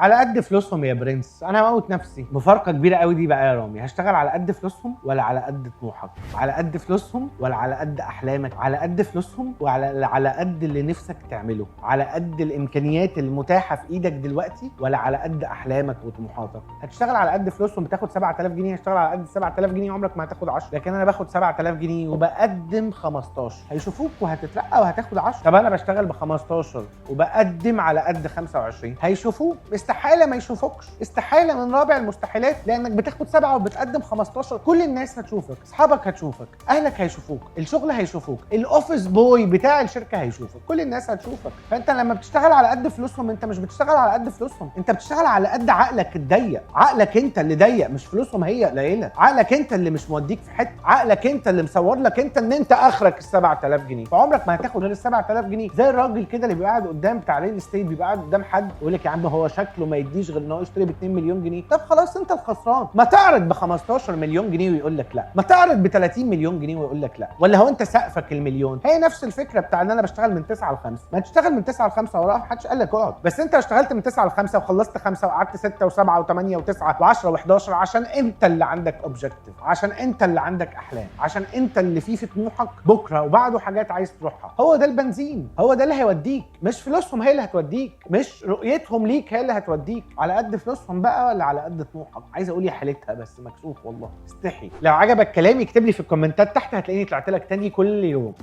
على قد فلوسهم يا برنس، انا هموت نفسي. مفارقه كبيره قوي دي بقى يا رامي. هشتغل على قد فلوسهم ولا على قد طموحك؟ على قد فلوسهم ولا على قد احلامك؟ على قد فلوسهم على قد اللي نفسك تعمله؟ على قد الامكانيات المتاحه في ايدك دلوقتي ولا على قد احلامك وطموحاتك؟ هتشتغل على قد فلوسهم بتاخد 7000 جنيه، هشتغل على قد 7000 جنيه عمرك ما هتاخد 10. لكن انا باخد 7000 جنيه وبقدم 15، هيشوفوك وهتترقى وهتاخد 10. طب انا بشتغل ب 15 وبقدم على قد 25، هيشوفوك؟ استحاله ما يشوفوكش، استحاله من رابع المستحيلات، لانك بتاخد 7 وبتقدم 15. كل الناس هتشوفك، اصحابك هتشوفك، اهلك هيشوفوك، الشغل هيشوفوك، الاوفيس بوي بتاع الشركه هيشوفك، كل الناس هتشوفك. فانت لما بتشتغل على قد فلوسهم انت مش بتشتغل على قد فلوسهم، انت بتشتغل على قد عقلك الضيق. عقلك انت اللي ضيق، مش فلوسهم هي قليله. عقلك انت اللي مش موديك في حته، عقلك انت اللي مصور لك انت ان انت اخرك ال 7000 جنيه، فعمرك ما هتاخد غير ال 7000 جنيه. زي الراجل كده اللي بيبقى قاعد قدام بتاع ريل استيت، بيبقى قاعد قدام حد يقول لك يا عم هو شكله ما يديش غير ان هو يشتري ب 2 مليون جنيه. طب خلاص انت الخسران. ما تعرض ب 15 مليون جنيه ويقول لك لا، ما تعرض ب 30 مليون جنيه ويقول لك لا، ولا هو انت سقفك المليون؟ هي نفس الفكره بتاع ان انا بشتغل من 9 ل 5، ما تشتغل من 9 ل 5 وراها، محدش قال لك اقعد. بس انت اشتغلت من 9 ل 5 وخلصت 5 وقعدت 6 و7 و8 و9 و10 و11 عشان انت اللي عندك اوبجكتيف، عشان انت اللي عندك احلام، عشان انت اللي في طموحك بكره وبعده حاجات عايز تروحها. هو ده البنزين، هو ده اللي هيوديك، مش فلوسهم هي اللي هتوديك، مش رؤيتهم ليك هي اللي هتوديك. على قد فلوسهم بقى ولا على قد طموحك؟ عايز اقول يا حالتها بس مكسوف والله، استحي. لو عجبك كلامي اكتب لي في الكومنتات تحت، هتلاقيني طلعت لك تاني كل يوم.